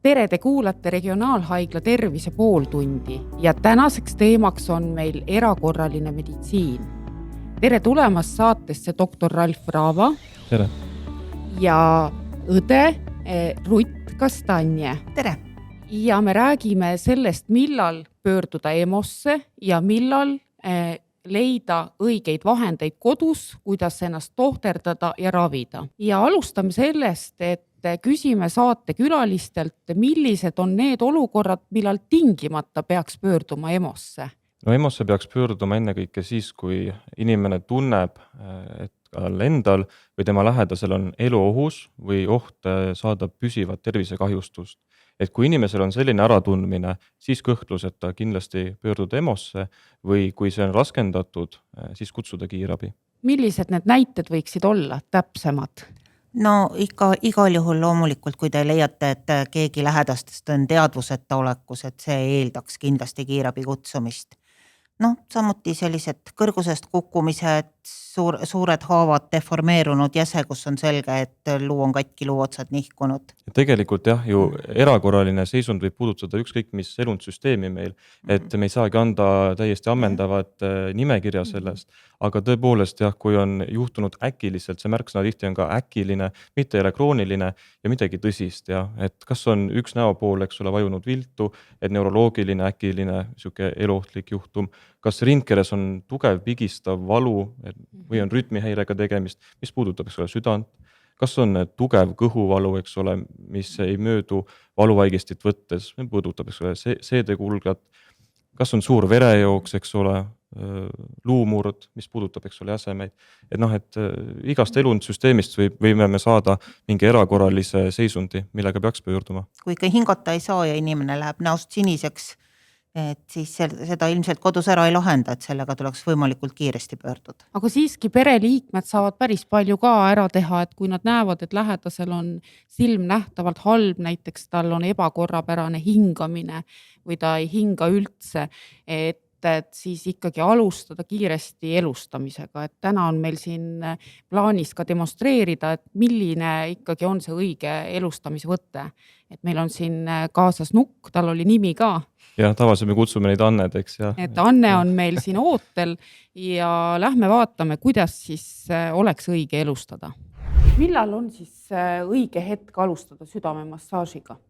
Tere, te kuulate Regionaalhaigla tervise pooltundi ja tänaseks teemaks on meil erakorraline meditsiin. Tere tulemast saatesse doktor Ralf Raava. Tere. Ja õde Rutt Kastanje. Tere. Ja me räägime sellest, millal pöörduda EMO-sse ja millal leida õigeid vahendeid kodus, kuidas ennast tohterdada ja ravida. Ja alustame sellest, et küsime saate külalistelt, millised on need olukorrad, millal tingimata peaks pöörduma EMO-sse? No EMO-sse peaks pöörduma ennekõike siis, kui inimene tunneb, et tal endal või tema lähedasel on eluohus või oht saada püsivat tervisekahjustust. Et kui inimesel on selline äratundmine, siis kõhklus, et ta kindlasti pöörduda EMO-sse või kui see on raskendatud, siis kutsuda kiirabi. Millised need näited võiksid olla täpsemad? No igal juhul loomulikult, kui te leiate, et keegi lähedastest on teadvuseta olekus, et see eeldaks kindlasti kiirabi kutsumist. Samuti sellised kõrgusest kukkumised, suured haavad, deformeerunud jäse, kus on selge, et luu on katki, luuotsad nihkunud. Tegelikult jah, ju erakorraline seisund võib puudutada ükskõik mis elundsüsteemi meil, et me ei saagi anda täiesti ammendavat nimekirja sellest, aga tõepoolest jah, kui on juhtunud äkiliselt, see märksõna tihti on ka äkiline, mitte ei ole krooniline ja midagi tõsist, et kas on üks näopool, eks ole, vajunud viltu, et neuroloogiline, äkiline, siuke eluohtlik juhtum, kas rindkeres on tugev pigistav valu või on rütmihäirega tegemist, mis puudutab, eks ole, südant, kas on tugev kõhuvalu, eks ole, mis ei möödu valuvaigistit võttes, puudutab, eks ole, seedekulgat, kas on suur verejooks, eks ole, luumurd, mis puudutab, eks ole, jäsemeid. Et igast elundsüsteemist võime me saada mingi erakorralise seisundi, millega peaks pöörduma. Kui ikka hingata ei saa ja inimene läheb näost siniseks, et siis seda ilmselt kodus ära ei lahenda, et sellega tuleks võimalikult kiiresti pöörduda. Aga siiski pereliikmed saavad päris palju ka ära teha, et kui nad näevad, et lähedasel on silm nähtavalt halb, näiteks tal on ebakorrapärane hingamine või ta ei hinga üldse, et siis ikkagi alustada kiiresti elustamisega. Et täna on meil siin plaanis ka demonstreerida, et milline ikkagi on see õige elustamisvõte. Et meil on siin kaasas nukk, tal oli nimi ka. Ja tavaliselt me kutsume neid Anned, eks. Et Anne on meil siin ootel ja lähme vaatame, kuidas siis oleks õige elustada. Millal on siis õige hetk alustada südamemassaažiga?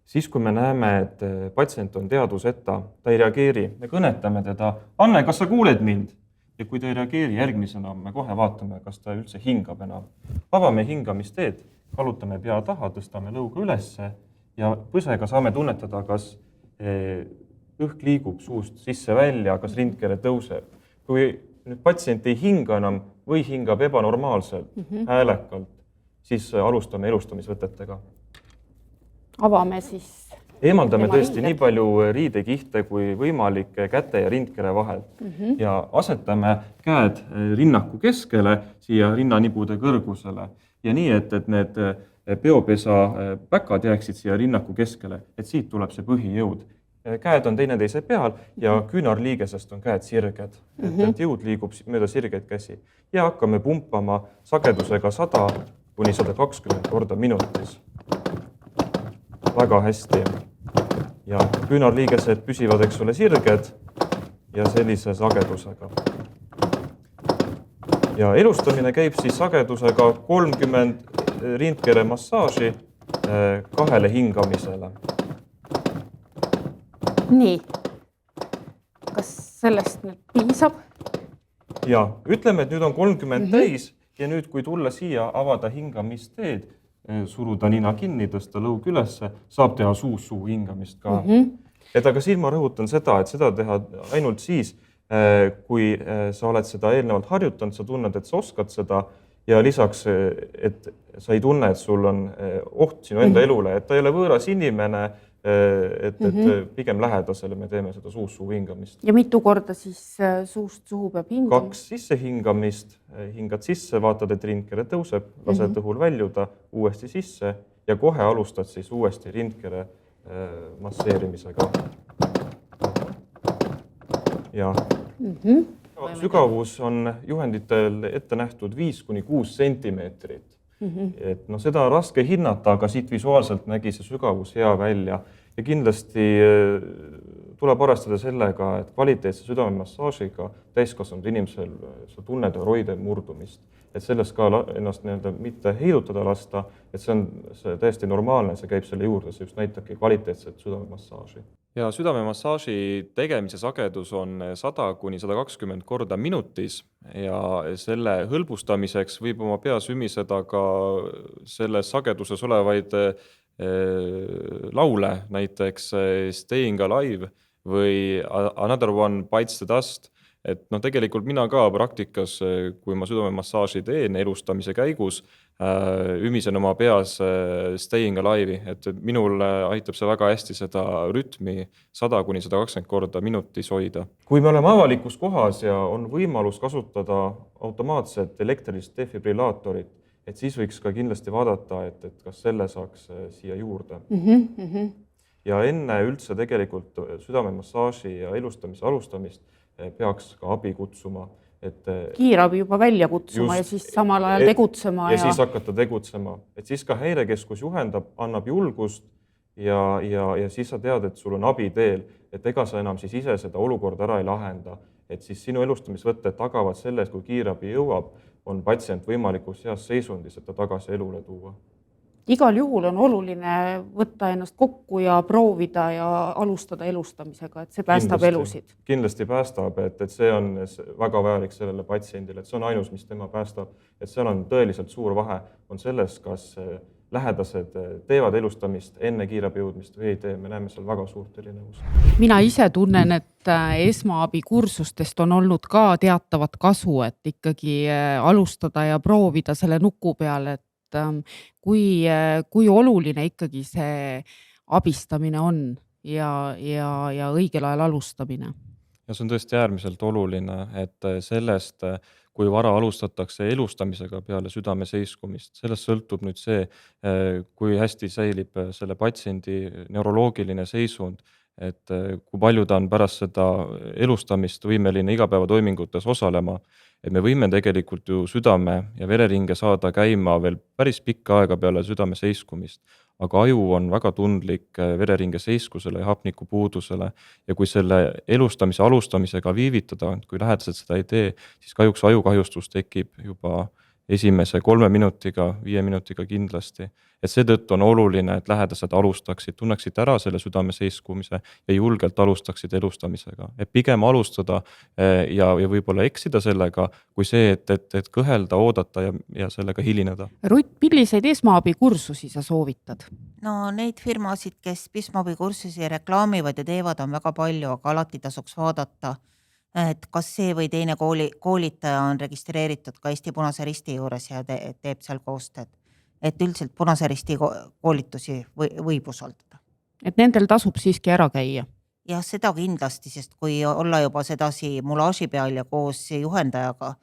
Siis, kui me näeme, et patsient on teadvuseta, ta ei reageeri, me kõnetame teda, Anne, kas sa kuuled mind? Ja kui ta ei reageeri järgmisena, me kohe vaatame, kas ta üldse hingab enam. Avame hingamisteed, kallutame pea taha, tõstame lõuga ülesse ja põsega saame tunnetada, kas õhk liigub suust sisse välja, kas rindkere tõuseb. Kui nüüd patsient ei hinga enam või hingab ebanormaalselt, häälekalt, siis alustame elustamisvõtetega. Avame siis. Eemaldame tõesti nii palju riidekihte kui võimalik käte ja rindkere vahel. Ja asetame käed rinnaku keskele, siia rinnanibude kõrgusele. Ja nii, et need peopesa päkad jääksid siia rinnaku keskele, et siit tuleb see põhijõud. Käed on teineteise peal ja küünarliigesest on käed sirged. Et jõud liigub mööda sirgeid käsi. Ja hakkame pumpama sagedusega 100–120 korda minutis. Väga hästi. Ja küünarliigesed püsivad, eks ole, sirged ja sellise sagedusega. Ja elustamine käib siis sagedusega 30 rindkere massaaži 2 hingamisele. Nii. Kas sellest nüüd piisab? Ja ütleme, et nüüd on 30 täis ja nüüd, kui tulla siia, avada hingamisteed, suruda nina kinni, tõsta lõug ülesse, saab teha suu hingamist ka. Aga siin ma rõhutan seda, et seda teha ainult siis, kui sa oled seda eelnevalt harjutanud, sa tunned, et sa oskad seda ja lisaks, et sa ei tunne, et sul on oht sinu enda elule, et ta ei ole võõras inimene, et pigem lähedasele me teeme seda suu hingamist. Ja mitu korda siis suust suhu peab hingama? 2 sisse hingamist, hingad sisse, vaatad, et rindkere tõuseb, lased õhul väljuda, uuesti sisse ja kohe alustad siis uuesti rindkere masseerimisega. Ja sügavus on juhenditel ette nähtud 5–6 sentimeetrit. et noh, seda on raske hinnata, aga siit visuaalselt nägi see sügavus hea välja ja kindlasti tuleb arvestada sellega, et kvaliteetse südamemassaažiga täiskasvanud inimesel sa tunned roide murdumist, et sellest ka ennast mitte heidutada lasta, et see on täiesti normaalne, see käib selle juurde, see just näitabki kvaliteetset südamemassaaži. Ja südamemassaaži tegemise sagedus on 100–120 korda minutis ja selle hõlbustamiseks võib oma peas ümiseda ka selles sageduses olevaid laule, näiteks Staying Alive või Another One Bites the Dust. Et noh, tegelikult mina ka praktikas, kui ma südamemassaaži teen elustamise käigus, ümisen oma peas Staying Alive'i, et minul aitab see väga hästi seda rütmi 100–120 korda minutis hoida. Kui me oleme avalikus kohas ja on võimalus kasutada automaatset elektrilist defibrillaatorit, et siis võiks ka kindlasti vaadata, et kas selle saaks siia juurde. Ja enne üldse tegelikult südamemassaaži ja elustamise alustamist peaks ka abi kutsuma. Kiirabi juba välja kutsuma just, ja siis samal ajal tegutsema. Ja siis hakata tegutsema. Et siis ka häirekeskus juhendab, annab julgust ja siis sa tead, et sul on abi teel, et ega sa enam siis ise seda olukorda ära ei lahenda. Et siis sinu elustamisvõtted tagavad selle, et kui kiirabi jõuab, on patsient võimalikus heas seisundis, et ta tagasi elule tuua. Igal juhul on oluline võtta ennast kokku ja proovida ja alustada elustamisega, et see päästab elusid. Kindlasti päästab, et see on väga vajalik sellele patsiendile, et see on ainus, mis tema päästab. Et seal on tõeliselt suur vahe, on selles, kas lähedased teevad elustamist enne kiirabi jõudmist või ei tee. Me näeme seal väga suurt erinevust. Mina ise tunnen, et esmaabi kursustest on olnud ka teatavat kasu, et ikkagi alustada ja proovida selle nuku peale, et kui oluline ikkagi see abistamine on ja õigel ajal alustamine. Ja see on tõesti äärmiselt oluline, et sellest, kui vara alustatakse elustamisega peale südame seiskumist, sellest sõltub nüüd see, kui hästi säilib selle patsiendi neuroloogiline seisund, et kui palju ta on pärast seda elustamist võimeline igapäevatoimingutes osalema, et me võime tegelikult ju südame ja vereringe saada käima veel päris pikka aega peale südame seiskumist, aga aju on väga tundlik vereringe seiskusele ja hapnikupuudusele ja kui selle elustamise alustamisega viivitada, kui lähedased seda ei tee, siis kahjuks ajukahjustus tekib juba esimese 3 minutiga, 5 minutiga kindlasti. Et seetõttu on oluline, et lähedased alustaksid, tunneksid ära selle südame seiskumise ja julgelt alustaksid elustamisega. Et pigem alustada ja võib-olla eksida sellega, kui see, et kõhelda, oodata ja sellega hilineda. Rutt, milliseid esmaabi kursusi sa soovitad? No neid firmasid, kes esmaabi kursusi reklaamivad ja teevad, on väga palju, aga alati tasuks vaadata, et kas see või teine koolitaja on registreeritud ka Eesti Punase Risti juures ja teeb seal koostööd. Et üldiselt Punase Risti koolitusi võib usaldada. Et nendel tasub siiski ära käia? Ja seda kindlasti, sest kui olla juba sedasi mulaaži peal ja koos juhendajaga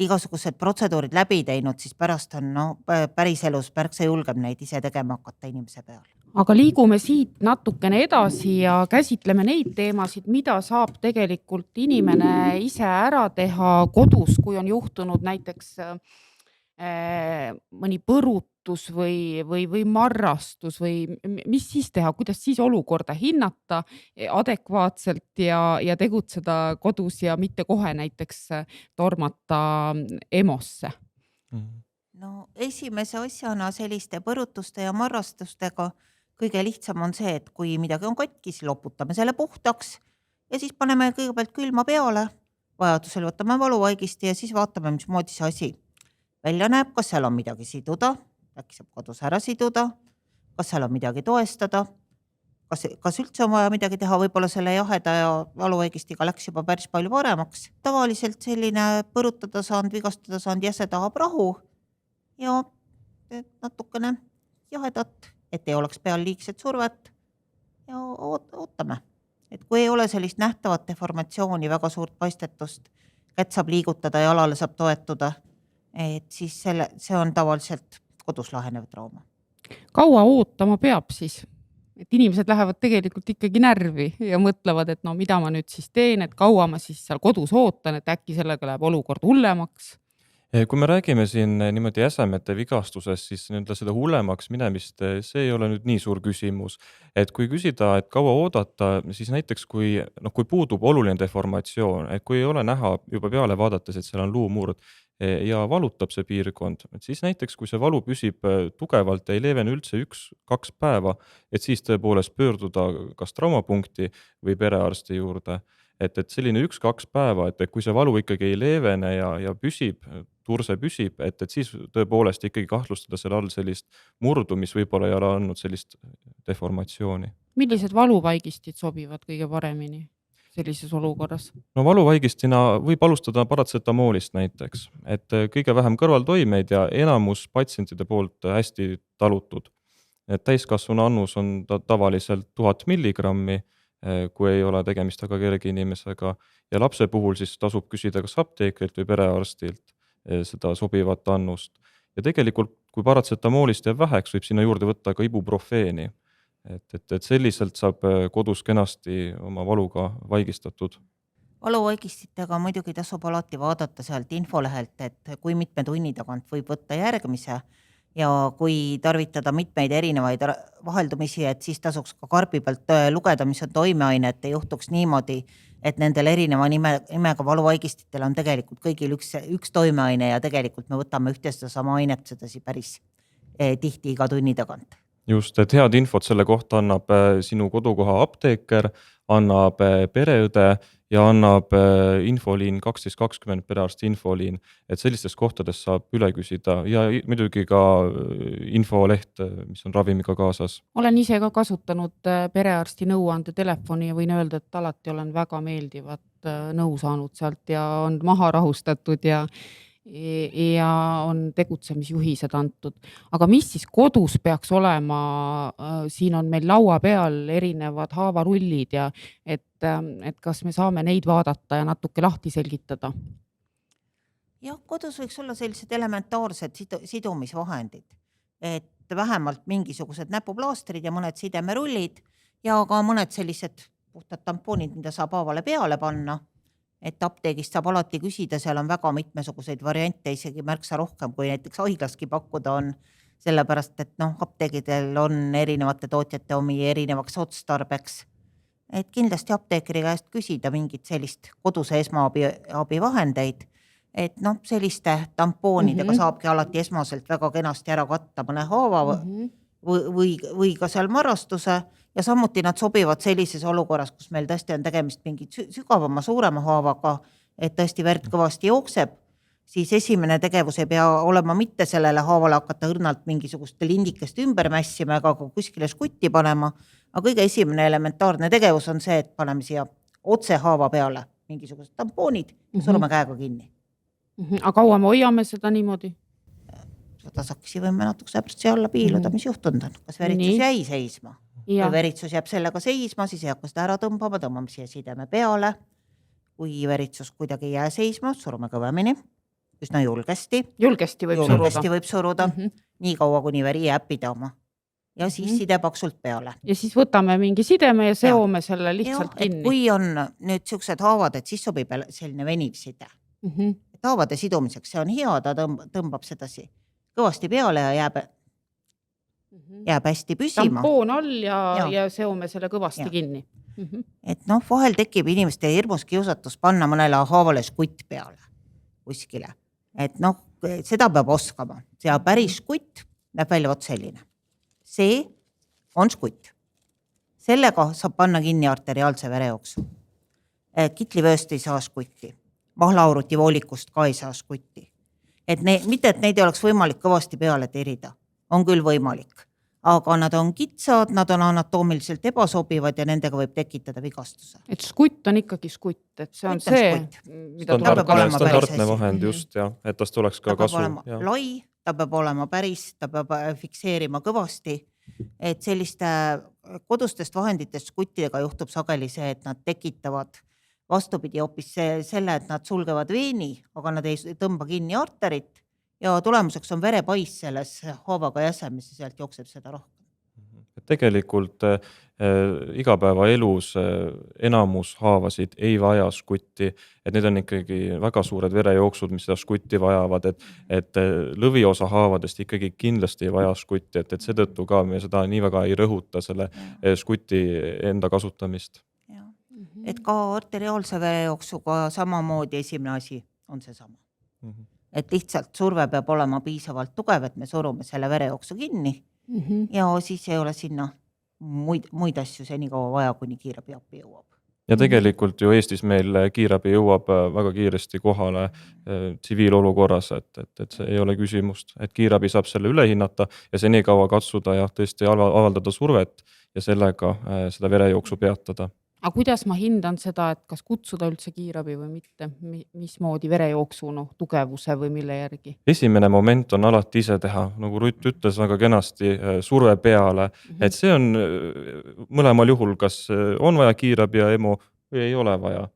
igasugused protseduurid läbi teinud, siis pärast on päris elus märksa julgem neid ise tegema hakata inimese peal. Aga liigume siit natukene edasi ja käsitleme neid teemasid, mida saab tegelikult inimene ise ära teha kodus, kui on juhtunud näiteks mõni põrutus või marrastus või mis siis teha, kuidas siis olukorda hinnata adekvaatselt ja tegutseda kodus ja mitte kohe näiteks tormata EMO-sse? No esimese asjana selliste põrutuste ja marrastustega kõige lihtsam on see, et kui midagi on katki, siis loputame selle puhtaks ja siis paneme kõigepealt külma peale, vajadusel võtame valuvaigisti ja siis vaatame, mismoodi see asi välja näeb, kas seal on midagi siduda, äkki saab kodus ära siduda, kas seal on midagi toestada, kas üldse on vaja midagi teha, võib-olla selle jaheda ja valuvaigistiga läks juba päris palju paremaks. Tavaliselt selline põrutada saanud, vigastada saanud jäse tahab rahu ja natukene jahedat, et ei oleks peal liigset survet ja ootame. Et kui ei ole sellist nähtavat deformatsiooni, väga suurt paistetust, kätt saab liigutada ja jalale saab toetuda, et siis see on tavaliselt kodus lahenev trauma. Kaua ootama peab siis? Et inimesed lähevad tegelikult ikkagi närvi ja mõtlevad, et no mida ma nüüd siis teen, et kaua ma siis seal kodus ootan, et äkki sellega läheb olukord hullemaks? Kui me räägime siin niimoodi jäsemete vigastusest, siis nii-öelda seda hullemaks minemist, see ei ole nüüd nii suur küsimus. Et kui küsida, et kaua oodata, siis näiteks kui puudub oluline deformatsioon, et kui ei ole näha juba peale vaadates, et seal on luumurd ja valutab see piirkond, et siis näiteks kui see valu püsib tugevalt ja ei leevene üldse 1-2 päeva, et siis tõepoolest pöörduda kas traumapunkti või perearsti juurde. Et selline 1-2 päeva, et kui see valu ikkagi ei leevene ja püsib, turse püsib, et siis tõepoolest ikkagi kahtlustada selle all sellist murdu, mis võib-olla ei ole andnud sellist deformatsiooni. Millised valuvaigistid sobivad kõige paremini sellises olukorras? No valuvaigistina võib alustada paratsetamoolist näiteks, et kõige vähem kõrvaltoimeid ja enamus patsientide poolt hästi talutud. Et täiskasvanu annus on tavaliselt 1000 milligrammi, kui ei ole tegemist väga kerge inimesega ja lapse puhul siis tasub küsida kas apteekrilt või perearstilt seda sobivat annust. Ja tegelikult, kui paratsetamoolist jääb väheks, võib sinna juurde võtta ka ibuprofeeni. Et selliselt saab kodus kenasti oma valuga vaigistatud. Valuvaigistitega muidugi tasub alati vaadata sealt infolehelt, et kui mitme tunni tagant võib võtta järgmise ja kui tarvitada mitmeid erinevaid vaheldumisi, et siis tasuks ka karbi pealt lugeda, mis on toimeaine, et ei juhtuks niimoodi, et nendel erineva nimega valuvaigistitel on tegelikult kõigil üks toimeaine ja tegelikult me võtame ühte seda sama ainet sedasi päris tihti iga tunni tagant. Just, et head infot selle kohta annab sinu kodukoha apteeker, annab pereõde ja annab infoliin 1220 perearsti infoliin, et sellistes kohtades saab üle küsida ja muidugi ka infoleht, mis on ravimiga kaasas. Olen ise ka kasutanud perearsti nõuande telefoni ja võin öelda, et alati olen väga meeldivat nõu saanud sealt ja on maha rahustatud ja on tegutsemisjuhised antud. Aga mis siis kodus peaks olema? Siin on meil laua peal erinevad haavarullid ja et kas me saame neid vaadata ja natuke lahti selgitada? Jah, kodus võiks olla sellised elementaarsed sidumisvahendid, et vähemalt mingisugused näpuplaastrid ja mõned sidemerullid ja ka mõned sellised puhtad tampoonid, mida saab haavale peale panna. Et apteegist saab alati küsida, seal on väga mitmesuguseid variante, isegi märksa rohkem, kui näiteks haiglaski pakkuda on, sellepärast, et apteegidel on erinevate tootjate omi erinevaks otstarbeks. Et kindlasti apteekri käest küsida mingit sellist koduse esmaabi vahendeid, et selliste tampoonidega saabki alati esmaselt väga kenasti ära katta mõne haava või ka seal marrastuse ja samuti nad sobivad sellises olukorras, kus meil tõesti on tegemist mingit sügavama, suurema haavaga, et tõesti verd kõvasti jookseb, siis esimene tegevus ei pea olema mitte sellele haavale hakata õrnalt mingisuguste lindikest ümber mässima ega kuskile skutti panema, aga kõige esimene elementaarne tegevus on see, et paneme siia otse haava peale mingisugused tampoonid ja surume käega kinni. Aga kaua me hoiame seda niimoodi? Tasakesi võime natukese pärast alla piiluda, mis juhtunud on. Kas veritsus jäi seisma? Kui veritsus jääb sellega seisma, siis ei hakka seda ära tõmbame siia sideme peale. Kui veritsus kuidagi ei jää seisma, surume kõvemini, üsna julgesti. Julgesti võib suruda. Nii kaua, kuni veri jääb pidama. Ja siis side paksult peale. Ja siis võtame mingi sideme ja seome selle lihtsalt kinni. Kui on nüüd siuksed haavad, et siis sobib selline veniv side. Et haavade sidumiseks see on hea, ta tõmbab sedasi kõvasti peale ja jääb hästi püsima. Tampoon all ja seome selle kõvasti kinni. Et vahel tekib inimeste hirmus kiusatus panna mõnele haavale skutt peale kuskile. Et seda peab oskama. See päris skutt näeb välja vot selline. See on skutt. Sellega saab panna kinni arteriaalse verejooksu. Kitlivööst ei saa skutti. Mahlauruti voolikust ka ei saa skutti. Et mitte, et neid ei oleks võimalik kõvasti peale terida. On küll võimalik. Aga nad on kitsad, nad on anatoomiliselt ebasobivad ja nendega võib tekitada vigastuse. Et skutt on ikkagi skutt, et see on see, mida tuleb olema standardne vahend just, et tast oleks ka kasu. Ta peab olema lai, ta peab olema päris, ta peab fikseerima kõvasti. Et selliste kodustest vahenditest skuttidega juhtub sageli see, et nad tekitavad vastupidi hoopis selle, et nad sulgevad veeni, aga nad ei tõmba kinni arterit ja tulemuseks on verepais selles haavaga jäsemis ja sealt jookseb seda rohkem. Tegelikult igapäevaelus enamus haavasid ei vaja žgutti, et need on ikkagi väga suured verejooksud, mis seda žgutti vajavad, et lõviosa haavadest ikkagi kindlasti ei vaja žgutti, et seetõttu ka me seda nii väga ei rõhuta selle žgutti enda kasutamist. Et ka arteriaalse verejooksuga samamoodi esimene asi on seesama. Et lihtsalt surve peab olema piisavalt tugev, et me surume selle verejooksu kinni ja siis ei ole sinna muid asju senikaua vaja, kuni kiirabi appi jõuab. Ja tegelikult ju Eestis meil kiirabi jõuab väga kiiresti kohale tsiviilolukorras, et see ei ole küsimust, et kiirabi saab selle üle hinnata ja see nii kaua katsuda ja tõesti avaldada survet ja sellega seda verejooksu peatada. Aga kuidas ma hindan seda, et kas kutsuda üldse kiirabi või mitte, mismoodi verejooksu tugevuse või mille järgi? Esimene moment on alati ise teha, nagu Rutt ütles väga kenasti, surve peale, et see on mõlemal juhul, kas on vaja kiirabi ja EMO või ei ole vaja.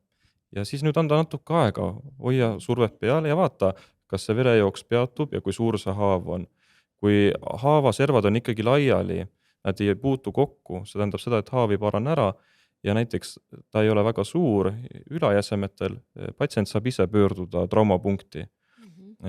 Ja siis nüüd anda natuke aega, hoia survet peale ja vaata, kas see verejooks peatub ja kui suur see haav on. Kui haavaservad on ikkagi laiali, nad ei puutu kokku, see tähendab seda, et haav ei parane ära, ja näiteks ta ei ole väga suur, ülajäsemetel patsient saab ise pöörduda traumapunkti.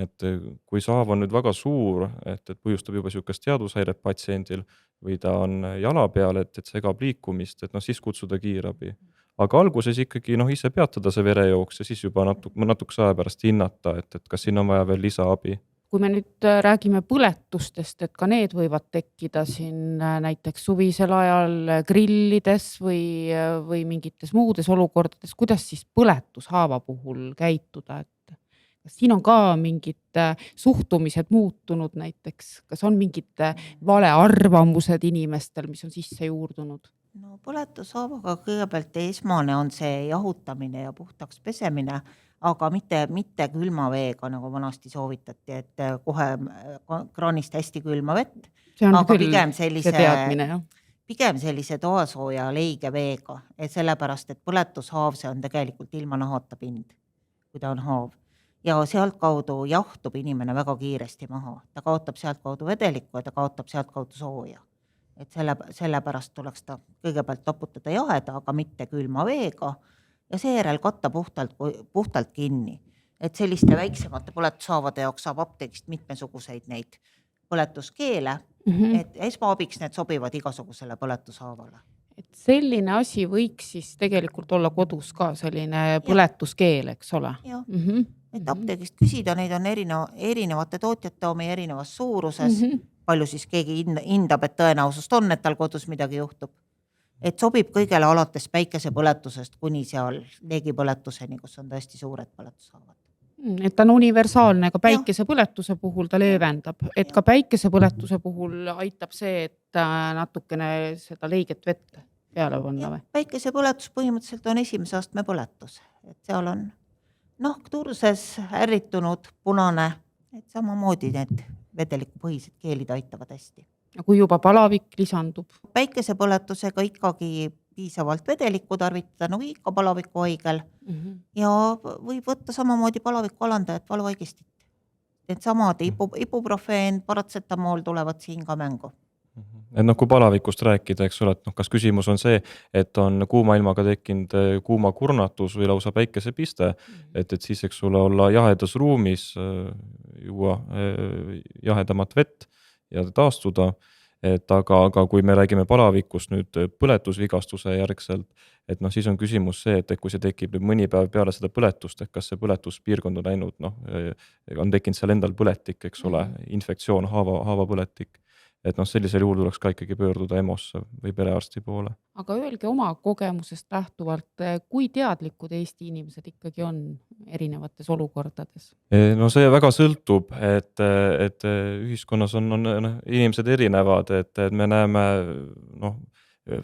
Et kui see haav on nüüd väga suur, et põhjustab juba niisugust teadvushäiret patsiendil või ta on jala peal, et segab liikumist, et siis kutsuda kiirabi. Aga alguses ikkagi ise peatada see verejooks ja siis juba natukese aja pärast hinnata, et kas siin on vaja veel lisaabi. Kui me nüüd räägime põletustest, et ka need võivad tekkida siin näiteks suvisel ajal grillides või mingites muudes olukordades, kuidas siis põletushaava puhul käituda, et kas siin on ka mingid suhtumised muutunud näiteks, kas on mingid valearvamused inimestel, mis on sisse juurdunud? No põletushaavaga kõigepealt esmane on see jahutamine ja puhtaks pesemine, aga mitte külma veega, nagu vanasti soovitati, et kohe kraanist hästi külma vett. See on aga küll see teadmine, jah. Pigem sellise toasooja leige veega, sellepärast, et põletushaав see on tegelikult ilma nahata pind, kui ta on haav. Ja sealt kaudu jahtub inimene väga kiiresti maha. Ta kaotab sealt kaudu vedelikku ja ta kaotab sealt kaudu sooja. Et sellepärast tuleks ta kõigepealt toputada jaheda, aga mitte külma veega ja seejärel katta puhtalt kinni. Et selliste väiksemate põletushaavade jaoks saab apteegist mitmesuguseid neid põletuskeele, et esmaabiks need sobivad igasugusele põletushaavale. Et selline asi võiks siis tegelikult olla kodus ka selline põletuskeel, eks ole? Jah, et apteegist küsida, neid on erinevate tootjate omi erinevas suuruses, palju siis keegi hindab, et tõenäosust on, et tal kodus midagi juhtub. Et sobib kõigele alates päikesepõletusest kuni seal leegipõletuseni, kus on tõesti suured põletushaavad. Et ta on universaalne, ka päikesepõletuse puhul ta leevendab, et ka päikesepõletuse puhul aitab see, et natukene seda leiget vett peale panna või? Päikesepõletus põhimõtteliselt on esimese astme põletus, et seal on nahk turses, ärritunud, punane, et samamoodi need vedelikupõhised keelid aitavad hästi. Kui juba palavik lisandub? Päikesepõletusega ikkagi piisavalt vedelikku tarvitada, nagu ikka palaviku haigel ja võib võtta samamoodi palaviku alandajat valuvaigistit. Need samad ibuprofeen, paratsetamool tulevad siin ka mängu. Et kui palavikust rääkida, eks ole, et kas küsimus on see, et on kuuma ilmaga tekkinud kuuma kurnatus või lausa päikesepiste, et siis eks ole olla jahedas ruumis, juua jahedamat vett ja taastuda, aga kui me räägime palavikust nüüd põletusvigastuse järgselt, et siis on küsimus see, et kui see tekib nüüd mõni päev peale seda põletust, et kas see põletuspiirkond on läinud, on tekkinud seal endal põletik, eks ole, infektsioon, haavapõletik. Et sellisel juhul tuleks ka ikkagi pöörduda EMO-sse või perearsti poole. Aga öelge oma kogemusest lähtuvalt, kui teadlikud Eesti inimesed ikkagi on erinevates olukordades? See väga sõltub, et ühiskonnas on inimesed erinevad, et me näeme,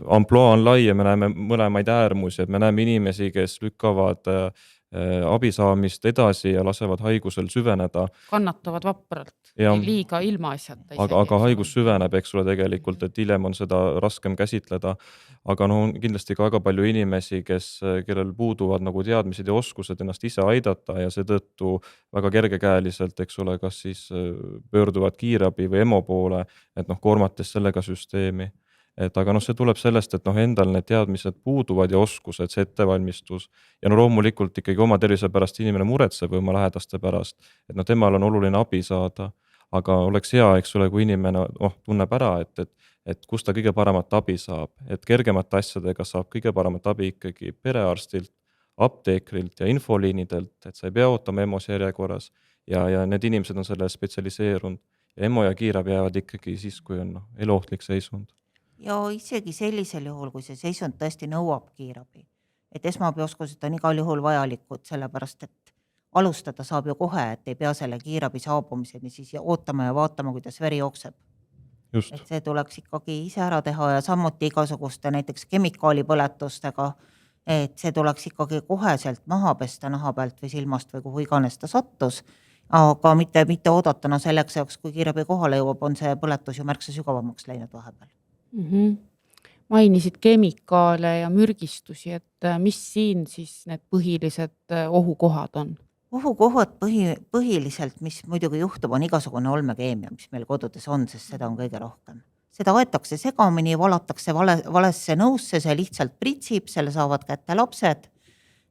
amploa on lai ja me näeme mõlemaid äärmusi, et me näeme inimesi, kes lükkavad abisaamist edasi ja lasevad haigusel süveneda. Kannatavad vapralt, liiga ilmaasjata. Aga haigus süveneb, eks ole tegelikult, et hiljem on seda raskem käsitleda. Aga on kindlasti ka väga palju inimesi, kellel puuduvad teadmised ja oskused ennast ise aidata ja seetõttu väga kergekäeliselt, eks ole, kas siis pöörduvad kiirabi või EMO poole, et koormates sellega süsteemi. et aga see tuleb sellest, et endal need teadmised puuduvad ja oskused, see ettevalmistus ja loomulikult ikkagi oma tervise pärast inimene muretseb või oma lähedaste pärast, et temal on oluline abi saada, aga oleks hea, eks ole, kui inimene tunneb ära, et kus ta kõige paremat abi saab, et kergemate asjadega saab kõige paremat abi ikkagi perearstilt, apteekrilt ja infoliinidelt, et sa ei pea ootama EMO-s järjekorras ja need inimesed on selle spetsialiseerunud ja EMO ja kiirabi jäävad ikkagi siis, kui on eluohtlik seisund. Ja isegi sellisel juhul, kui see seisund tõesti nõuab kiirabi, et esmaabioskused on igal juhul vajalikud, sellepärast et alustada saab ju kohe, et ei pea selle kiirabi saabumiseni siis ootama ja vaatama, kuidas veri jookseb. Just. Et see tuleks ikkagi ise ära teha ja samuti igasuguste näiteks kemikaalipõletustega, et see tuleks ikkagi koheselt maha pesta naha pealt või silmast või kuhu iganes ta sattus, aga mitte oodatana selleks jaoks, kui kiirabi kohale jõuab, on see põletus ju märksa sügavamaks läinud vahepeal. Mainisid kemikaale ja mürgistusi, et mis siin siis need põhilised ohukohad on? Ohukohad põhiliselt, mis muidugi juhtub, on igasugune olmekeemia, mis meil kodudes on, sest seda on kõige rohkem. Seda aetakse segamini, valatakse valesse nõusse, see lihtsalt pritsib, selle saavad kätte lapsed,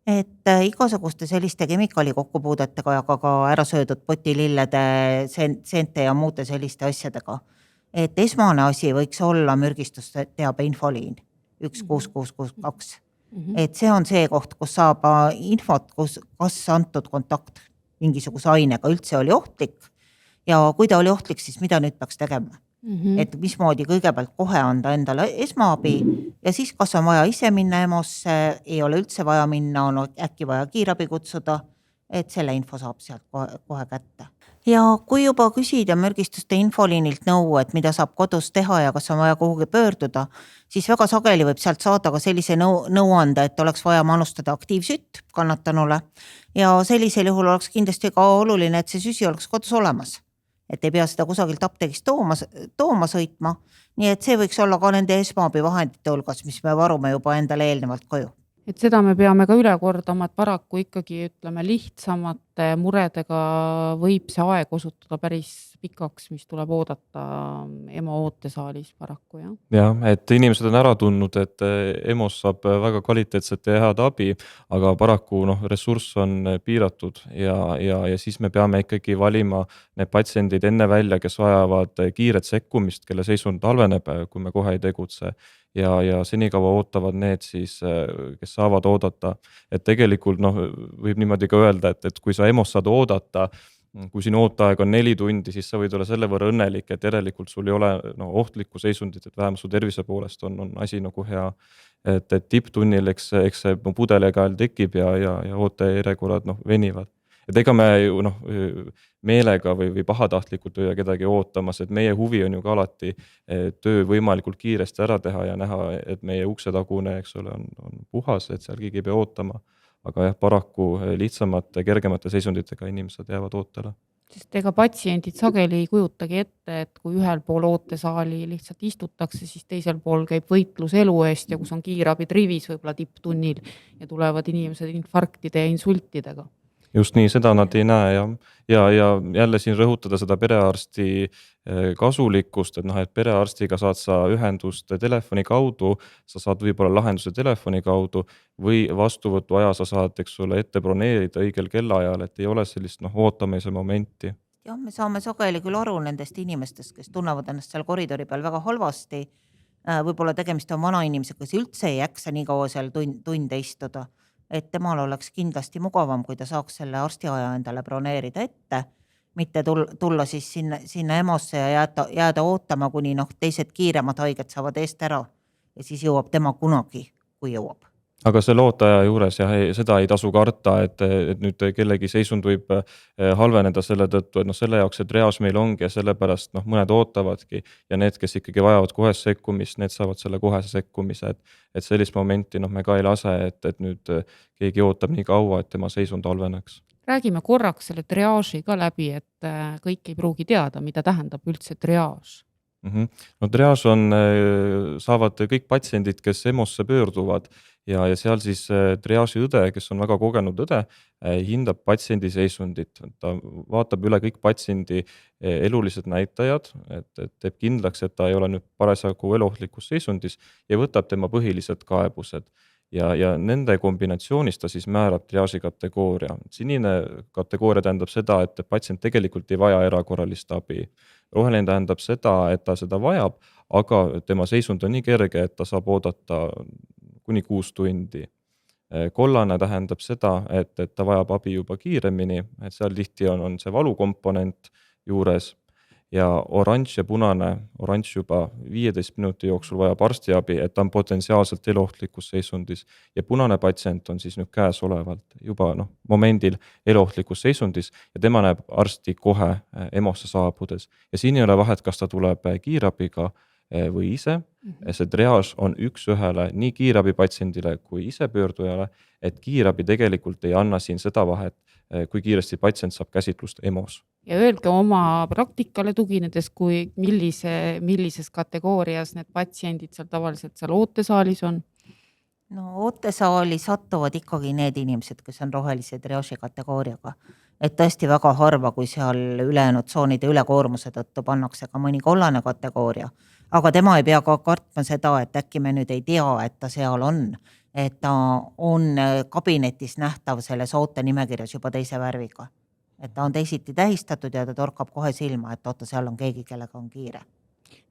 et igasuguste selliste kemikaali kokkupuudetega ja ka ära söödud potilillede, seente ja muude selliste asjadega. Et esmane asi võiks olla mürgistusteabe infoliin 16662. Et see on see koht, kus saab infot, kas antud kontakt mingisuguse ainega üldse oli ohtlik ja kui ta oli ohtlik, siis mida nüüd peaks tegema. Et mismoodi kõigepealt kohe anda endale esmaabi ja siis kas on vaja ise minna EMO-sse, ei ole üldse vaja minna, on äkki vaja kiirabi kutsuda, et selle info saab sealt kohe kätte. Ja kui juba küsida mürgistuste infoliinilt nõu, et mida saab kodus teha ja kas on vaja kuhugi pöörduda, siis väga sageli võib sealt saada ka sellise nõuande, et oleks vaja manustada aktiivsütt kannatanule ja sellisel juhul oleks kindlasti ka oluline, et see süsi oleks kodus olemas, et ei pea seda kusagilt apteegist tooma sõitma, nii et see võiks olla ka nende esmaabivahendite hulgas, mis me varume juba endale eelnevalt koju. Et seda me peame ka üle kordama, et paraku ikkagi lihtsamate muredega võib see aeg osutuda päris pikaks, mis tuleb oodata EMO ootesaalis paraku. Jah, et inimesed on ära tundnud, et EMO-s saab väga kvaliteetset ja head abi, aga paraku ressurss on piiratud ja siis me peame ikkagi valima need patsiendid enne välja, kes vajavad kiiret sekkumist, kelle seisund halveneb, kui me kohe ei tegutse. Ja senikaua ootavad need siis, kes saavad oodata, et tegelikult võib niimoodi ka öelda, et kui sa EMO-s saad oodata, kui sinu ooteaeg on 4 tundi, siis sa võid olla selle võrra õnnelik, et järelikult sul ei ole ohtlikku seisundit, et vähemalt su tervise poolest on asi hea, et tipptunnil eks see pudelikael tekib ja ootejärjekorrad venivad. Et ega me ju meelega või pahatahtlikult ei kedagi ootamas, et meie huvi on ju ka alati töö võimalikult kiiresti ära teha ja näha, et meie uksetagune, eks ole, on puhas, et seal keegi ei pea ootama. Aga jah, paraku lihtsamate, kergemate seisunditega inimesed jäävad ootele. Sest ega patsiendid sageli ei kujutagi ette, et kui ühel pool ootesaali lihtsalt istutakse, siis teisel pool käib võitlus elu eest ja kus on kiirabid rivis võib-olla tipptunnil ja tulevad inimesed infarktide ja insultidega. Just nii, seda nad ei näe ja jälle siin rõhutada seda perearsti kasulikkust, et perearstiga saad sa ühendust telefoni kaudu, sa saad võib-olla lahenduse telefoni kaudu või vastuvõtu aja sa saad, eks ole, ette broneerida õigel kellaajal, et ei ole sellist ootamise momenti. Jah, me saame sageli küll aru nendest inimestest, kes tunnevad ennast seal koridori peal väga halvasti. Võib-olla tegemist on vana inimesega, kes üldse ei jaksa nii kaua seal tunde istuda. Et temal oleks kindlasti mugavam, kui ta saaks selle arstiaja endale broneerida ette, mitte tulla siis sinna EMO-sse ja jääda ootama, kuni teised kiiremad haiged saavad eest ära ja siis jõuab tema kunagi, kui jõuab. Aga selle ootaja juures seda ei tasu karta, et nüüd kellegi seisund võib halveneda selle tõttu, et selle jaoks see triaaž meil ongi ja sellepärast mõned ootavadki ja need, kes ikkagi vajavad kohest sekkumist, need saavad selle kohese sekkumise, et sellist momenti me ka ei lase, et nüüd keegi ootab nii kaua, et tema seisund halveneks. Räägime korraks selle triaaži ka läbi, et kõik ei pruugi teada, mida tähendab üldse triaaž. No triaaž saavad kõik patsiendid, kes EMO-sse pöörduvad ja seal siis triaaži õde, kes on väga kogenud õde, hindab patsiendi seisundit. Ta vaatab üle kõik patsiendi elulised näitajad, et teeb kindlaks, et ta ei ole nüüd parasjagu eluohtlikus seisundis ja võtab tema põhilised kaebused. Ja nende kombinatsioonis ta siis määrab triaaži kategooria. Sinine kategooria tähendab seda, et patsient tegelikult ei vaja erakorralist abi. Roheline tähendab seda, et ta seda vajab, aga tema seisund on nii kerge, et ta saab oodata kuni 6 tundi. Kollane tähendab seda, et ta vajab abi juba kiiremini, et seal tihti on see valukomponent juures ja oranž ja punane, oranž juba 15 minuti jooksul vajab arstiabi, et ta on potentsiaalselt eluohtlikus seisundis ja punane patsient on siis nüüd käesolevalt juba momendil eluohtlikus seisundis ja tema näeb arsti kohe EMO-sse saabudes. Ja siin ei ole vahet, kas ta tuleb kiirabiga või ise. See triaaž on üks-ühele nii kiirabi patsiendile kui ise pöördujale, et kiirabi tegelikult ei anna siin seda vahet, kui kiiresti patsient saab käsitlust EMO-s. Ja öelge oma praktikale tuginedes, kui millises kategoorias need patsiendid seal tavaliselt seal ootesaalis on? No ootesaali satuvad ikkagi need inimesed, kes on rohelise triaaži kategooriaga. Et tõesti väga harva, kui seal ülejäänud tsoonide ülekoormuse tõttu pannakse ka mõni kollane kategooria. Aga tema ei pea ka kartma seda, et äkki me nüüd ei tea, et ta seal on. Et ta on kabinetis nähtav selles ootenimekirjas juba teise värviga. Et ta on teisiti tähistatud ja ta torkab kohe silma, et oota, seal on keegi, kellega on kiire.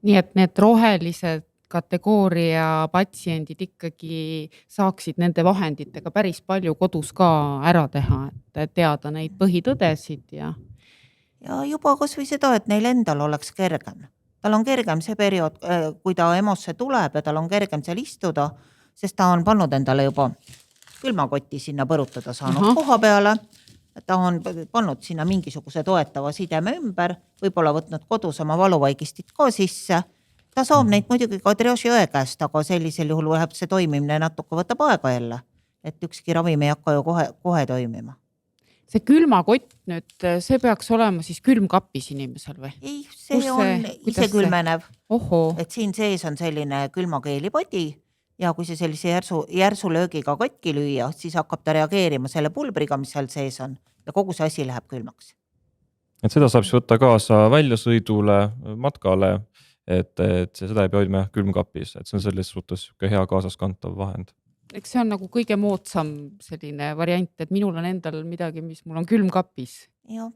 Nii et need rohelised kategooria patsiendid ikkagi saaksid nende vahenditega päris palju kodus ka ära teha, et teada neid põhitõdesid ja juba kas või seda, et neil endal oleks kergem. Tal on kergem see periood, kui ta EMO-sse tuleb ja tal on kergem seal istuda, sest ta on pannud endale juba külmakotti sinna põrutada saanud koha peale. Ta on pannud sinna mingisuguse toetava sideme ümber, võib-olla võtnud kodus oma valuvaigistit ka sisse. Ta saab neid muidugi ka triaaži õe käest, aga sellisel juhul läheb see toimimine natuke võtab aega jälle, et ükski ravim ei hakka ju kohe toimima. See külmakott nüüd, see peaks olema siis külmkapis inimesel või? Ei, see on ise külmenev. Et siin sees on selline külmakeelipadi ja kui see sellise järsu löögiga katki lüüa, siis hakkab ta reageerima selle pulbriga, mis seal sees on ja kogu see asi läheb külmaks. Et seda saab siis võtta kaasa väljasõidule, matkale, et seda ei pea hoidma külmkapis, et see on selles suhtes hea kaasaskantav vahend. Eks see on nagu kõige moodsam selline variant, et minul on endal midagi, mis mul on külmkapis. Ja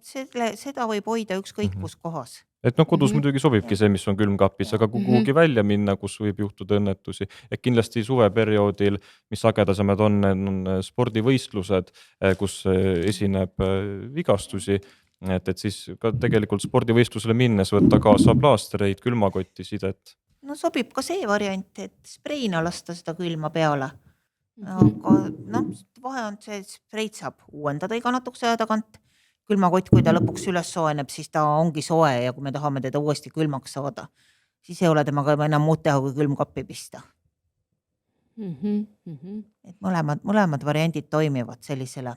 seda võib hoida ükskõik kus kohas. Et kodus muidugi sobibki see, mis on külmkapis, aga kui kuhugi välja minna, kus võib juhtuda õnnetusi. Et kindlasti suveperioodil, mis sagedasemad on spordivõistlused, kus esineb vigastusi, et siis ka tegelikult spordivõistlusele minnes võtta kaasa plaastreid, külmakotti, sidet. No sobib ka see variant, et spreina lasta seda külma peale. Aga vahe on see, et spreid saab uuendada iga natukese aja tagant. Külmakott, kui ta lõpuks üles sooeneb, siis ta ongi soe ja kui me tahame teda uuesti külmaks saada, siis ei ole temaga enam muud teha, kui külmkappi pista. Et mõlemad variandid toimivad sellisele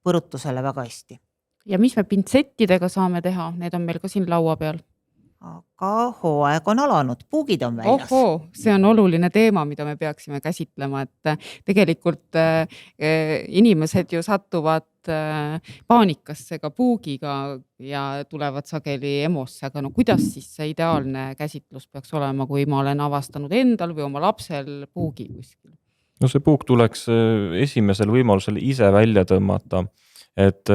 põrutusele väga hästi. Ja mis me pintsettidega saame teha? Need on meil ka siin laua peal. Aga hooaeg on alanud, puugid on väljas. See on oluline teema, mida me peaksime käsitlema, et tegelikult inimesed ju satuvad paanikasse ka puugiga ja tulevad sageli EMO-sse, aga kuidas siis see ideaalne käsitlus peaks olema, kui ma olen avastanud endal või oma lapsel puugi kuskil? No see puuk tuleks esimesel võimalusel ise välja tõmmata. Et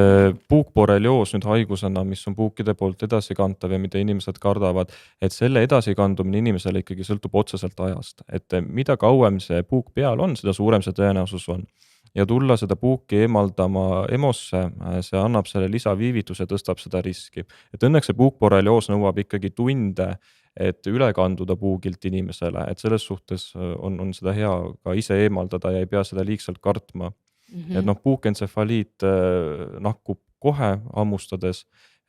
puukborrelioos nüüd haigusena, mis on puukide poolt edasikantav ja mida inimesed kardavad, et selle edasikandumine inimesele ikkagi sõltub otseselt ajast. Et mida kauem see puuk peal on, seda suurem see tõenäosus on. Ja tulla seda puuki eemaldama EMO-sse, see annab selle lisaviivituse ja tõstab seda riski. Et õnneks see puukborrelioos nõuab ikkagi tunde, et üle kanduda puugilt inimesele, et selles suhtes on seda hea ka ise eemaldada ja ei pea seda liigselt kartma. Et puukentsefaliit nakkub kohe hammustades,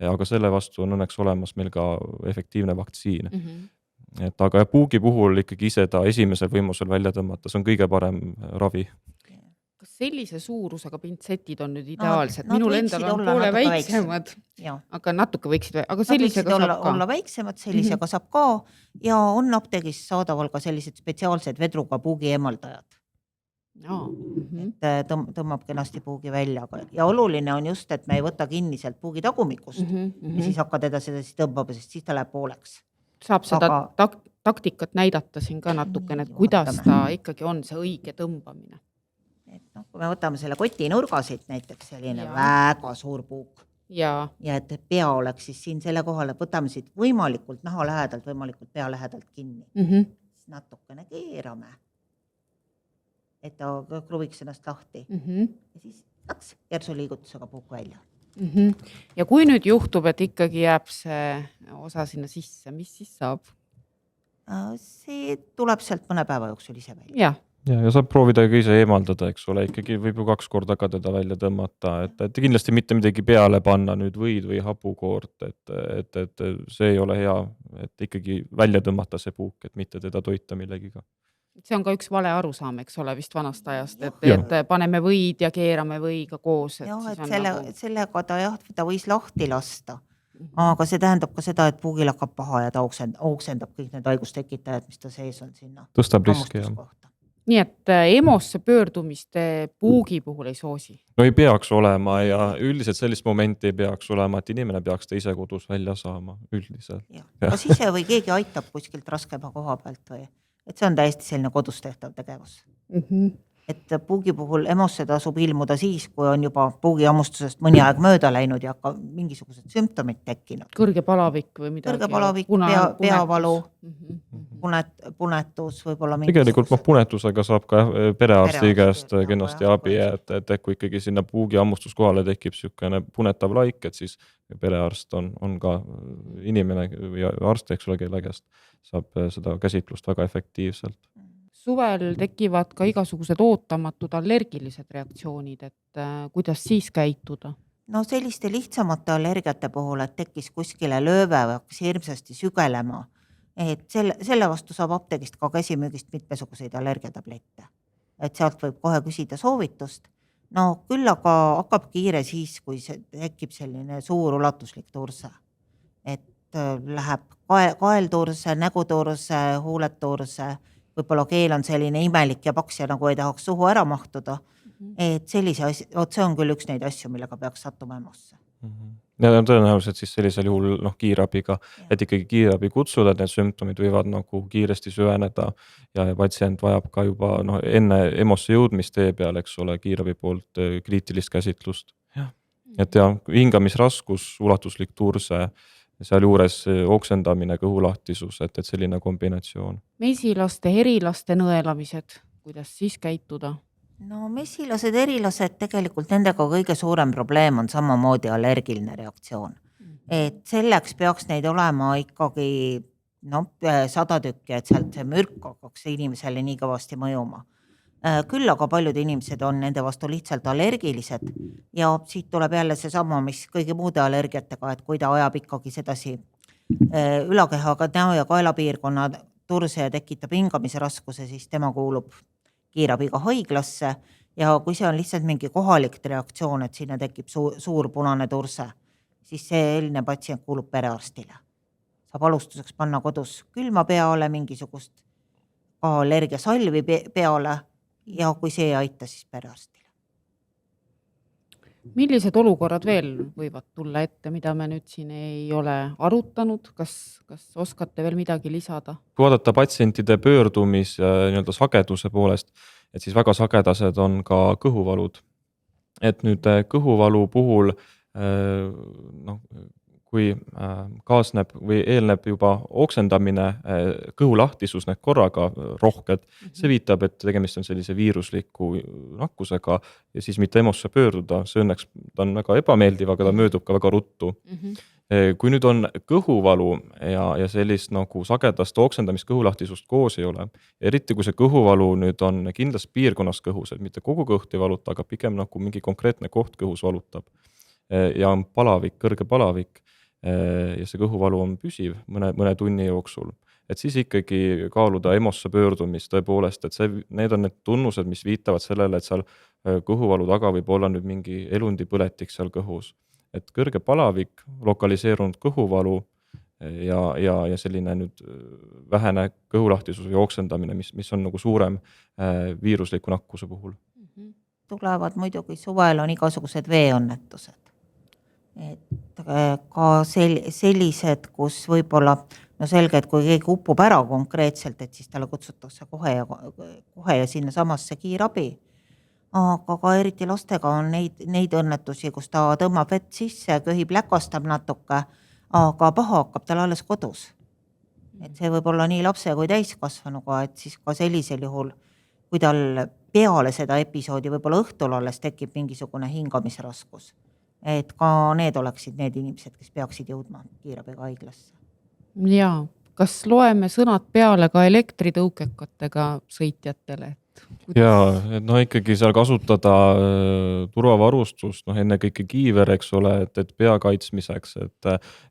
aga selle vastu on õnneks olemas meil ka efektiivne vaktsiin. Et aga puugi puhul ikkagi ise ta esimesel võimalusel välja tõmmata, see on kõige parem ravi. Kas sellise suurusega pintsetid on nüüd ideaalsed? nad Minul võiksid endal on olla poole natuke väiksemad, Jah. aga natuke võiksid, aga Nad sellisega võiksid saab ka. olla väiksemad, sellisega saab ka ja on apteegis saadaval ka sellised spetsiaalsed vedruga puugi eemaldajad. Jaa. Et tõmbab kenasti puugi välja. Ja oluline on just, et me ei võta kinni sealt puugi tagumikust ja siis hakka teda sedasi tõmbama, sest siis ta läheb pooleks. Saab seda Aga- taktikat näidata siin ka natukene, et Nii, kuidas vaatame. ta ikkagi on see õige tõmbamine. Et kui me võtame selle koti nurgasid näiteks selline Jaa. väga suur puuk Ja ja et pea oleks siis siin selle kohal, et võtame siit võimalikult naha lähedalt, võimalikult pea lähedalt kinni. Siis natukene keerame, et ta kruviks ennast lahti ja siis taks järsu liigutusega puuk välja. ja kui nüüd juhtub, et ikkagi jääb see osa sinna sisse, mis siis saab? See tuleb sealt mõne päeva jooksul ise välja. Jah, ja saab proovida ka ise eemaldada, eks ole, ikkagi võib ju 2 korda ka teda välja tõmmata, et kindlasti mitte midagi peale panna nüüd võid või hapukoort, et see ei ole hea, et ikkagi välja tõmmata see puuk, et mitte teda toita millegiga. see on ka üks vale arusaam, eks ole, vist vanast ajast, Jah. et paneme võid ja keerame võiga koos. Jah, siis et on sellega ta võis lahti lasta. Aga see tähendab ka seda, et puugil hakkab paha ja ta ooksendab kõik need haigustekitajad, mis ta sees on sinna. Tõstab riski, jah. Nii et EMO-sse pöördumiste puugi puhul ei soosi. No ei peaks olema ja üldiselt sellist momenti ei peaks olema, et inimene peaks ta ise kodus välja saama üldiselt. Kas ise või keegi aitab kuskilt raskema koha pealt või? Et see on täiesti selline kodus tehtav tegevus. Et puugi puhul EMO-sse tasub ilmuda siis, kui on juba puugi hammustusest mõni aeg mööda läinud ja ka mingisugused sümptomid tekkinud. Kõrge palavik või midagi. Kõrge palavik, peavalu, punetus, võib-olla Tegelikult punetusega saab ka perearsti käest Perearsti, kenasti jah, abi, et kui ikkagi sinna puugi hammustuskohale tekib niisugune punetav laik, et siis perearst on ka inimene või arst, eks ole, kelle käest saab seda käsitlust väga efektiivselt. Suvel tekivad ka igasugused ootamatud allergilised reaktsioonid, et kuidas siis käituda? No selliste lihtsamate allergiate puhul, et tekkis kuskile lööve või hakkas hirmsasti sügelema, et selle vastu saab apteegist ka käsimüügist mitmesuguseid allergiatablette. Et sealt võib kohe küsida soovitust. No küll aga hakkab kiire siis, kui see tekib selline suur ulatuslik turse. Et läheb kaelturse, näguturse, huuleturse, võib-olla keel on selline imelik ja paks ja nagu ei tahaks suhu ära mahtuda. Et sellise asja, see on küll üks neid asju, millega peaks sattuma EMO-sse. Ja tõenäoliselt siis sellisel juhul kiirabiga, et ikkagi kiirabi kutsuda, et need sümptomid võivad nagu kiiresti süveneda ja patsient vajab ka juba enne EMO-sse jõudmist tee peal, eks ole, kiirabi poolt kriitilist käsitlust. Et hingamisraskus, ulatuslik turse, seal juures ooksendamine, kõhulahtisus, et selline kombinatsioon. Mesilaste, erilaste nõelamised, kuidas siis käituda? No mesilased, erilased, tegelikult nendega kõige suurem probleem on samamoodi allergiline reaktsioon. Et selleks peaks neid olema ikkagi 100 tükki, et sealt see mürk hakkaks inimesele nii kõvasti mõjuma. Küll aga paljud inimesed on nende vastu lihtsalt allergilised ja siit tuleb jälle see sama, mis kõigi muude allergiatega, et kui ta ajab ikkagi sedasi ülakehaga näo ja kaelapiirkonna turse ja tekitab hingamisraskuse, siis tema kuulub kiirabiga haiglasse ja kui see on lihtsalt mingi kohalik reaktsioon, et sinna tekib suur punane turse, siis selline patsient kuulub perearstile. Saab alustuseks panna kodus külma peale, mingisugust allergiasalvi peale ja kui see ei aita, siis perearstile. Millised olukorrad veel võivad tulla ette, mida me nüüd siin ei ole arutanud? Kas oskate veel midagi lisada? Kui vaadata patsientide pöördumis sageduse poolest, et siis väga sagedased on ka kõhuvalud. Et nüüd kõhuvalu puhul, kui kaasneb või eelneb juba ooksendamine, kõhulahtisus, need korraga rohked, see viitab, et tegemist on sellise viirusliku nakkusega ja siis mitte EMO-sse pöörduda. See õnneks ta on väga ebameeldiv, aga ta möödub ka väga ruttu. Kui nüüd on kõhuvalu ja sellist nagu sagedast ooksendamist, kõhulahtisust koos ei ole, eriti kui see kõhuvalu nüüd on kindlas piirkonnas kõhus, et mitte kogu kõht ei valuta, aga pigem nagu mingi konkreetne koht kõhus valutab ja on palavik, kõrge palavik, ja see kõhuvalu on püsiv mõne tunni jooksul, et siis ikkagi kaaluda EMO-sse pöördumist tõepoolest, et need on need tunnused, mis viitavad sellele, et seal kõhuvalu taga võib olla nüüd mingi elundipõletik seal kõhus. Et kõrge palavik, lokaliseerunud kõhuvalu ja selline nüüd vähene kõhulahtisuse jooksendamine, mis on nagu suurem viirusliku nakkuse puhul. Tulevad muidugi suvel on igasugused veeõnnetused. Et ka sellised, kus võib-olla, no selge, et kui keegi uppub ära konkreetselt, et siis talle kutsutakse kohe ja sinna samasse kiirabi. Aga ka eriti lastega on neid õnnetusi, kus ta tõmbab vett sisse, köhib, läkastab natuke, aga paha hakkab tal alles kodus. Et see võib olla nii lapse kui täiskasvanuga, et siis ka sellisel juhul, kui tal peale seda episoodi võib-olla õhtul alles tekib mingisugune hingamisraskus, et ka need oleksid need inimesed, kes peaksid jõudma kiirabiga haiglasse. Jaa, kas loeme sõnad peale ka elektritõukekatega sõitjatele? Jaa, et no ikkagi seal kasutada turvavarustust, ennekõike kiiver, eks ole, et pea kaitsmiseks,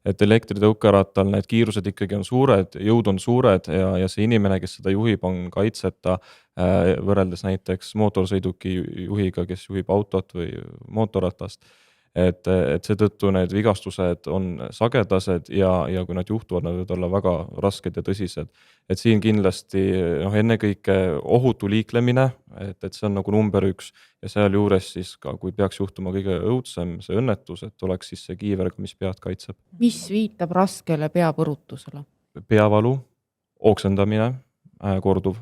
et elektritõukerattal need kiirused ikkagi on suured, jõud on suured ja see inimene, kes seda juhib, on kaitseta võrreldes näiteks mootorsõiduki juhiga, kes juhib autot või mootorratast. Et seetõttu need vigastused on sagedased ja kui nad juhtuvad, nad võivad olla väga rasked ja tõsised. Et siin kindlasti ennekõike ohutu liiklemine, et see on nagu number 1 ja seal juures siis ka, kui peaks juhtuma kõige õudsem see õnnetus, et oleks siis see kiiver, mis pead kaitseb. Mis viitab raskele peapõrutusele? Peavalu, ooksendamine, korduv,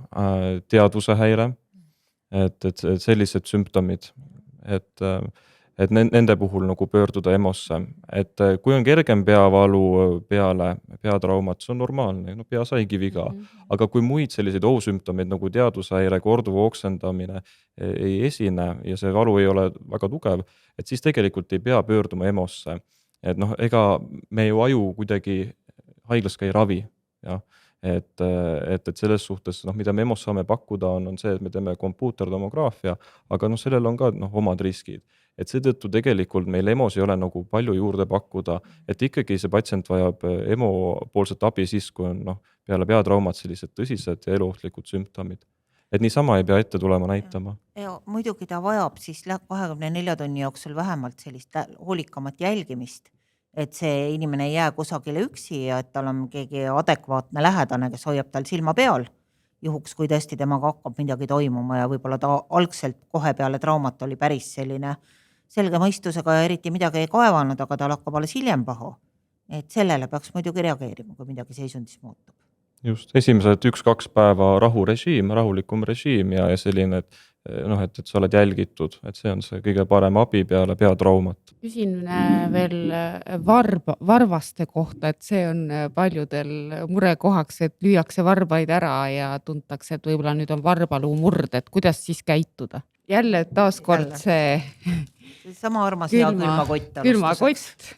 teadvuse häire, et sellised sümptomid, et nende puhul nagu pöörduda EMO-sse. Et kui on kergem peavalu peale peatraumat, see on normaalne, pea saigi viga. Aga kui muid selliseid ohusümptomeid nagu teadvushäire, korduv ooksendamine ei esine ja see valu ei ole väga tugev, et siis tegelikult ei pea pöörduma EMO-sse. Et ega me ju aju kuidagi haiglas ka ei ravi. Ja. Et selles suhtes, mida me EMO-s saame pakkuda, on see, et me teeme kompuutertomograafia, aga sellel on ka omad riskid. Et seetõttu tegelikult meil EMO-s ei ole nagu palju juurde pakkuda, et ikkagi see patsient vajab EMO poolset abi siis, kui on peale peatraumat sellised tõsised ja eluohtlikud sümptomid. Et niisama ei pea ette tulema näitama. Ja muidugi ta vajab siis 24 tunni jooksul vähemalt sellist hoolikamat jälgimist, et see inimene ei jää kusagile üksi ja et tal on keegi adekvaatne lähedane, kes hoiab tal silma peal, juhuks kui tõesti temaga hakkab midagi toimuma ja võib-olla ta algselt kohe peale traumat oli päris selline selge mõistusega ja eriti midagi ei kaevanud, aga tal hakkab alles hiljem paha. Et sellele peaks muidugi reageerima, kui midagi seisundis muutub. Just, esimesed 1-2 päeva rahulikum režiim ja selline, et sa oled jälgitud, et see on see kõige parem abi peale peatraumat. Küsin veel varvaste kohta, et see on paljudel murekohaks, et lüüakse varbaid ära ja tuntakse, et võib-olla nüüd on varbaluu murd, et kuidas siis käituda? Jälle taaskord see sama armas hea külmakott. Külmakott,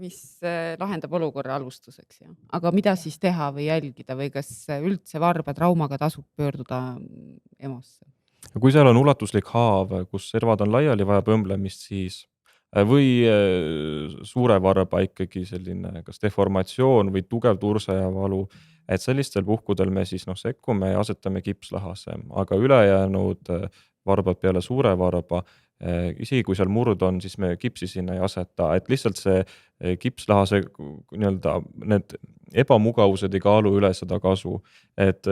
mis lahendab olukorra alustuseks. Ja. Aga mida siis teha või jälgida või kas üldse varbatraumaga tasub pöörduda EMO-sse? Kui seal on ulatuslik haav, kus servad on laiali, vajab õmblemist siis või suure varba ikkagi selline kas deformatsioon või tugev turse ja valu, et sellistel puhkudel me siis sekkume ja asetame kipslahase, aga ülejäänud varbad peale suure varba, isegi kui seal murd on, siis me kipsi sinna ei aseta, et lihtsalt see kipslahase need ebamugavused ei kaalu üle seda kasu, et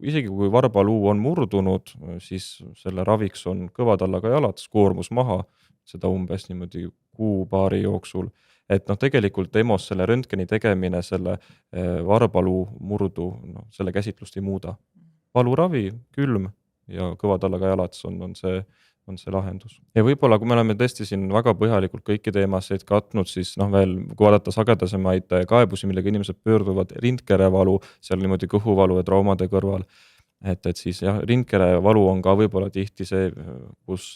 isegi kui varbaluu on murdunud, siis selle raviks on kõvatallaga jalad, koormus maha, seda umbes niimoodi kuu-paari jooksul, et tegelikult EMO-s selle röntgeni tegemine selle varbaluu murdu, selle käsitlust ei muuda. Valuravi, külm ja kõvatallaga jalad on see lahendus. Ja võib-olla, kui me oleme tõesti siin väga põhjalikult kõiki teemasid katnud, siis veel, kui vaadata sagedasemaid kaebusi, millega inimesed pöörduvad, rindkerevalu, seal niimoodi kõhuvalu ja traumade kõrval, et siis rindkerevalu on ka võib-olla tihti see, kus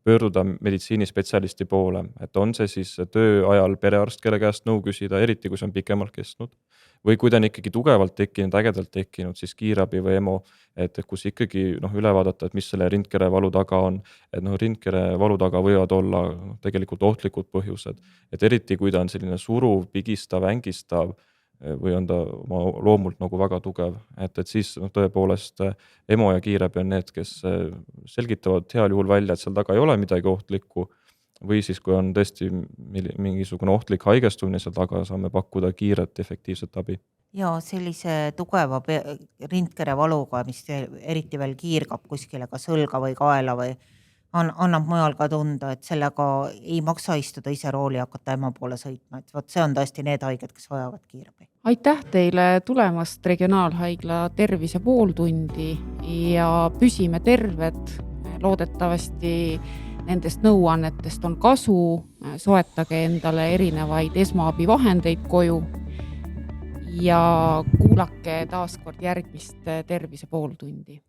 pöörduda meditsiinispetsialisti poole, et on see siis töö ajal perearst, kelle käest nõu küsida, eriti kui see on pikemalt kestnud, või kui ta on ikkagi tugevalt tekkinud, ägedalt tekkinud, siis kiirabi või EMO, et kus ikkagi üle vaadata, et mis selle rindkerevalu taga on, et rindkerevalu taga võivad olla tegelikult ohtlikud põhjused, et eriti kui ta on selline suruv, pigistav, ängistav, või on ta oma loomult nagu väga tugev, et siis tõepoolest EMO ja kiirabi on need, kes selgitavad heal juhul välja, et seal taga ei ole midagi ohtlikku, või siis, kui on tõesti mingisugune ohtlik haigestumine seal taga, saame pakkuda kiiret efektiivset abi. Ja sellise tugeva rindkerevaluga, mis eriti veel kiirgab kuskile kas õlga või kaela või annab mujal ka tunda, et sellega ei maksa istuda ise rooli ja hakata ema poole sõitma, et see on tõesti need haiged, kes vajavad kiirabi. Aitäh teile tulemast Regionaalhaigla tervise pooltundi ja püsime terved. Loodetavasti nendest nõuannetest on kasu, soetage endale erinevaid esmaabivahendeid koju ja kuulake taaskord järgmist tervise pooltundi.